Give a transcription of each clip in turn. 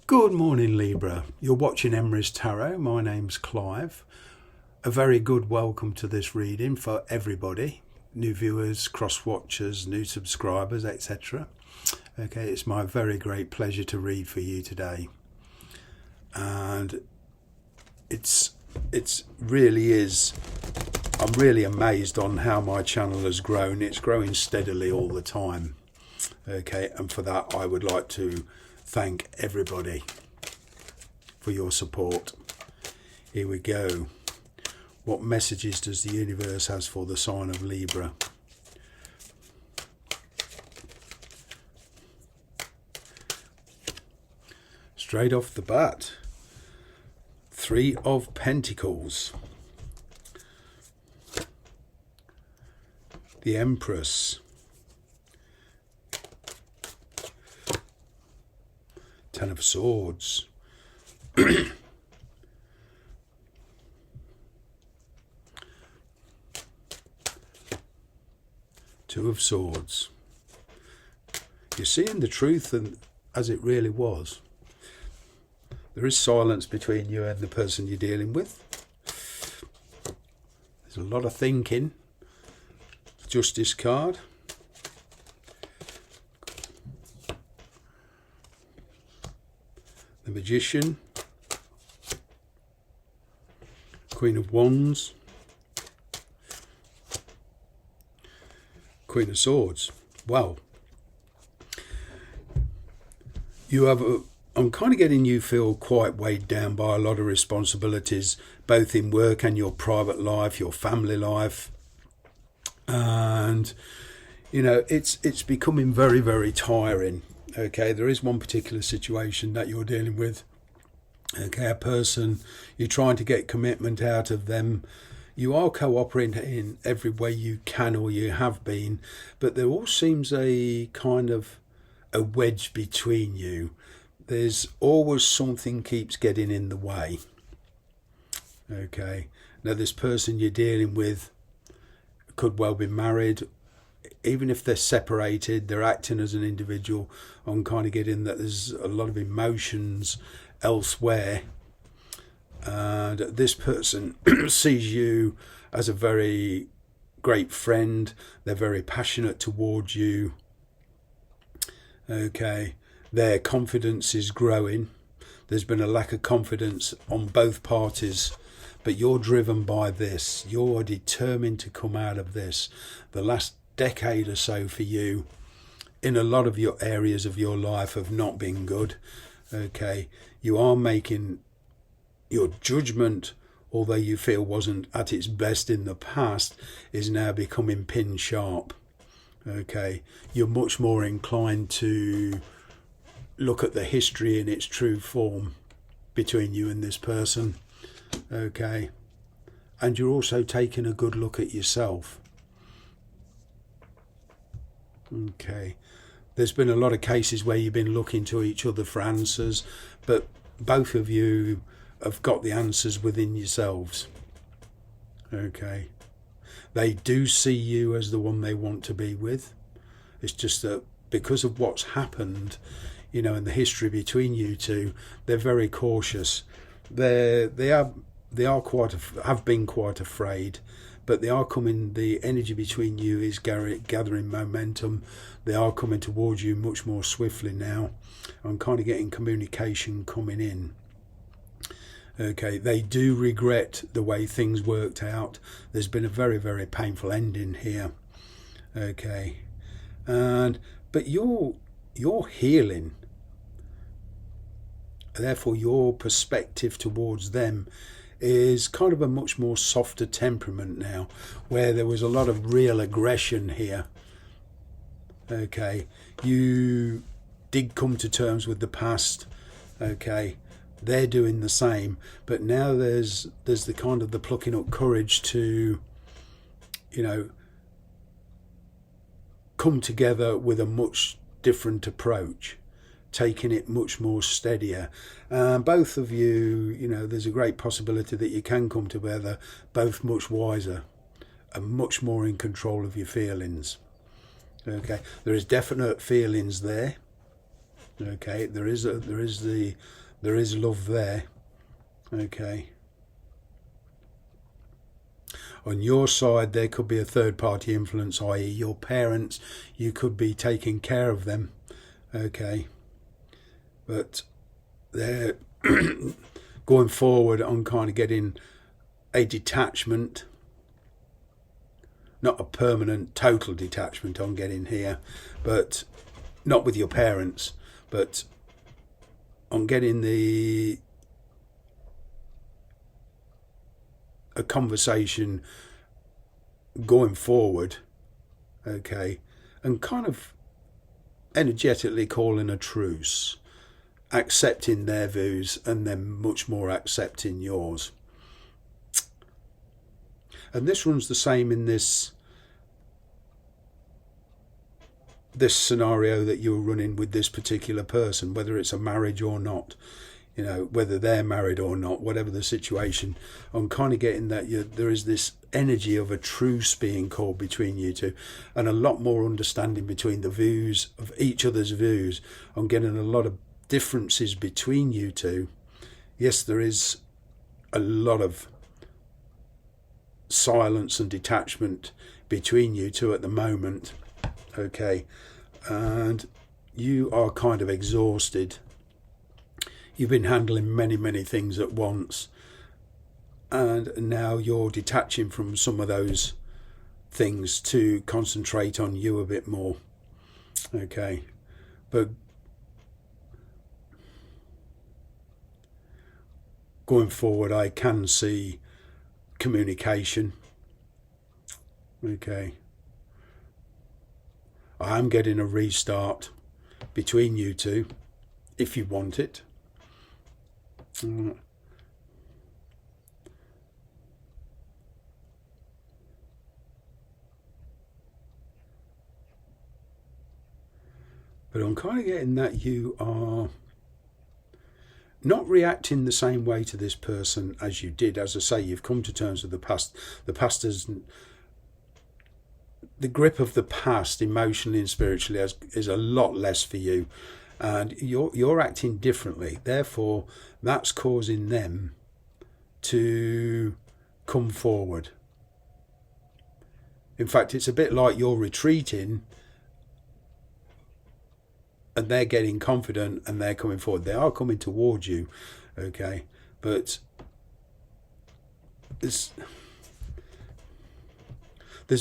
Good morning, Libra. You're watching Emery's Tarot. My name's Clive. A very good welcome to this reading for everybody. New viewers, cross-watchers, new subscribers, etc. Okay, it's my very great pleasure to read for you today. And it's really is, I'm really amazed on how my channel has grown. It's growing steadily all the time. Okay, and for that I would like to thank everybody for your support. Here we go. What messages does the universe has for the sign of Libra? Straight off the bat, 3 of Pentacles, the Empress, 10 of Swords, 2 of Swords. You're seeing the truth and as it really was. There is silence between you and the person you're dealing with. There's a lot of thinking. Justice card. The Magician, Queen of Wands, Queen of Swords. Wow. You have I'm kind of getting you feel quite weighed down by a lot of responsibilities, both in work and your private life, your family life. And, you know, it's becoming very, very tiring. Okay, there is one particular situation that you're dealing with. Okay, a person, you're trying to get commitment out of them. You are cooperating in every way you can, or you have been, but there all seems a kind of a wedge between you. There's always something keeps getting in the way. Okay, now this person you're dealing with could well be married. Even if they're separated, they're acting as an individual. I'm kind of getting that there's a lot of emotions elsewhere. And this person sees you as a very great friend. They're very passionate towards you. Okay. Their confidence is growing. There's been a lack of confidence on both parties. But you're driven by this. You're determined to come out of this. The last decade or so for you in a lot of your areas of your life have not been good. Okay, you are making your judgment, although you feel wasn't at its best in the past, is now becoming pin sharp. Okay, you're much more inclined to look at the history in its true form between you and this person. Okay, and you're also taking a good look at yourself. Okay, there's been a lot of cases where you've been looking to each other for answers, but both of you have got the answers within yourselves. Okay, they do see you as the one they want to be with. It's just that because of what's happened, you know, in the history between you two, they're very cautious. They have been quite afraid. But they are coming, the energy between you is gathering momentum. They are coming towards you much more swiftly now. I'm kind of getting communication coming in. Okay, they do regret the way things worked out. There's been a very, very painful ending here. Okay, but you're healing. Therefore, your perspective towards them is kind of a much more softer temperament now, where there was a lot of real aggression here. Okay, you did come to terms with the past. Okay, they're doing the same, but now there's the kind of the plucking up courage to, you know, come together with a much different approach, taking it much more steadier. Both of you, you know, there's a great possibility that you can come together both much wiser and much more in control of your feelings. Okay, there is definite feelings there. Okay, there is love there. Okay. On your side, there could be a third-party influence, i.e. your parents. You could be taking care of them. Okay. But they're going forward on kind of getting a detachment. Not a permanent, total detachment on getting here. But not with your parents. But on getting a conversation going forward, okay, and kind of energetically calling a truce, accepting their views and then much more accepting yours. And this runs the same in this scenario that you're running with this particular person, whether it's a marriage or not. You know, whether they're married or not, whatever the situation, I'm kind of getting that there is this energy of a truce being called between you two, and a lot more understanding between the views of each other's views. I'm getting a lot of differences between you two. Yes, there is a lot of silence and detachment between you two at the moment. Okay, and you are kind of exhausted. You've been handling many things at once, and now you're detaching from some of those things to concentrate on you a bit more. Okay, but going forward, I can see communication. Okay, I'm getting a restart between you two if you want it. But I'm kind of getting that you are not reacting the same way to this person as you did. As I say, you've come to terms with the past. The past is the grip of the past emotionally and spiritually is a lot less for you. And you're acting differently. Therefore, that's causing them to come forward. In fact, it's a bit like you're retreating and they're getting confident and they're coming forward. They are coming towards you, okay? But there's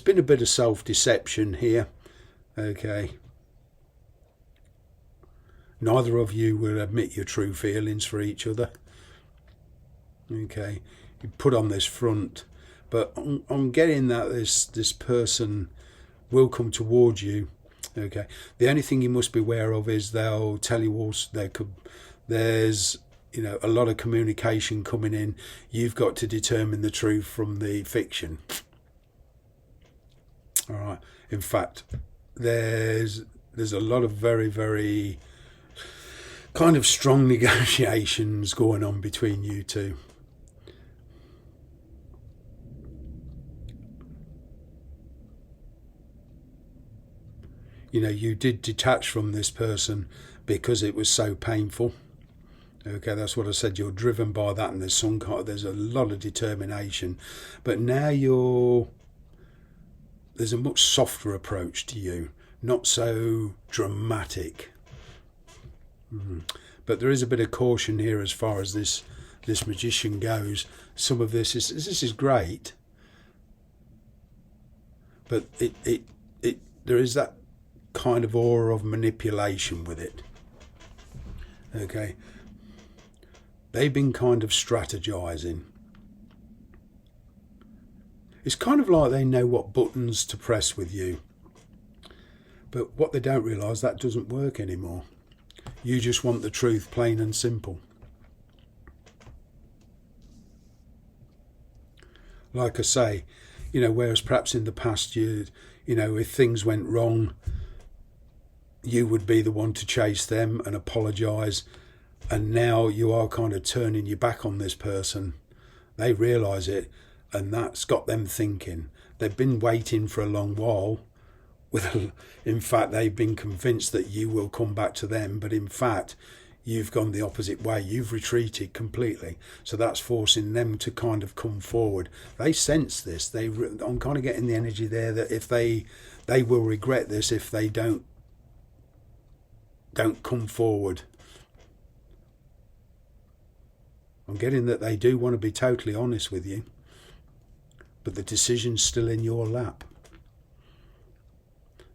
been a bit of self-deception here, okay? Neither of you will admit your true feelings for each other. Okay, you put on this front, but I'm getting that this person will come towards you. Okay, the only thing you must be aware of is they'll tell you also there's a lot of communication coming in. You've got to determine the truth from the fiction. All right. In fact, there's a lot of very kind of strong negotiations going on between you two. You did detach from this person because it was so painful. Okay, that's what I said. You're driven by that, and there's a lot of determination. But now there's a much softer approach to you, not so dramatic. But there is a bit of caution here as far as this magician goes. Some of this is great, but there is that kind of aura of manipulation with it. Okay, they've been kind of strategizing. It's kind of like they know what buttons to press with you, but what they don't realise, that doesn't work anymore. You just want the truth, plain and simple. Like I say, whereas perhaps in the past, if things went wrong, you would be the one to chase them and apologise. And now you are kind of turning your back on this person. They realise it, and that's got them thinking. They've been waiting for a long while in fact, they've been convinced that you will come back to them, but in fact, you've gone the opposite way. You've retreated completely. So that's forcing them to kind of come forward. They sense this. I'm kind of getting the energy there that if they will regret this if they don't come forward. I'm getting that they do want to be totally honest with you, but the decision's still in your lap.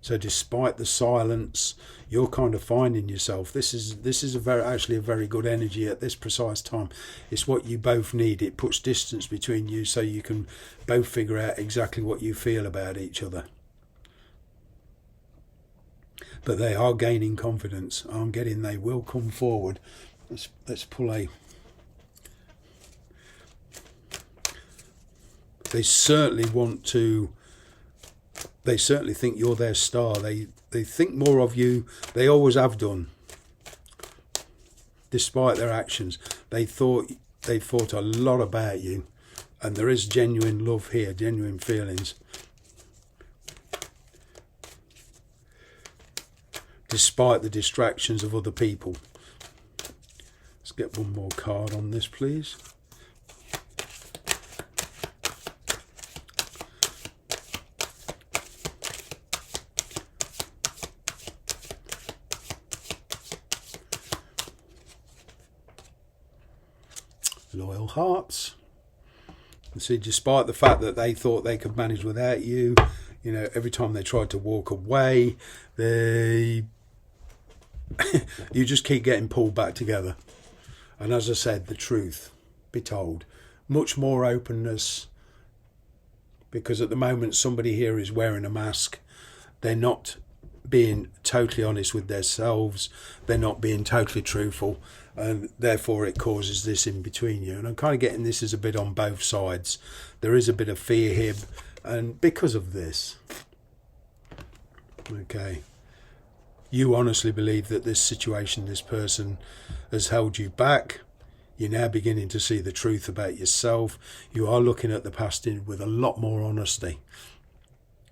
So despite the silence, you're kind of finding yourself. This is actually a very good energy at this precise time. It's what you both need. It puts distance between you so you can both figure out exactly what you feel about each other. But they are gaining confidence. I'm getting they will come forward. Let's pull a... They certainly want to... They certainly think you're their star. They think more of you. They always have done. Despite their actions, they thought a lot about you, and there is genuine love here, genuine feelings. Despite the distractions of other people. Let's get one more card on this, please. Loyal hearts. And see, despite the fact that they thought they could manage without you, you know, every time they tried to walk away, you just keep getting pulled back together. And as I said, the truth be told, much more openness, because at the moment somebody here is wearing a mask. They're not being totally honest with themselves. They're not being totally truthful, and therefore it causes this in between you. And I'm kind of getting this as a bit on both sides. There is a bit of fear here, and because of this, okay, you honestly believe that this situation, this person has held you back. You're now beginning to see the truth about yourself. You are looking at the past with a lot more honesty.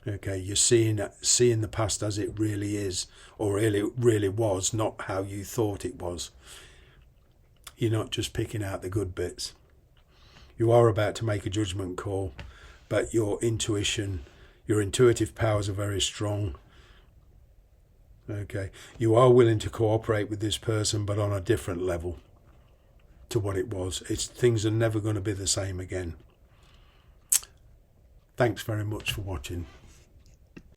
Okay, you're seeing the past as it really is, or really was, not how you thought it was. You're not just picking out the good bits. You are about to make a judgment call, but your intuition, your intuitive powers are very strong. Okay, you are willing to cooperate with this person, but on a different level to what it was. Things are never going to be the same again. Thanks very much for watching.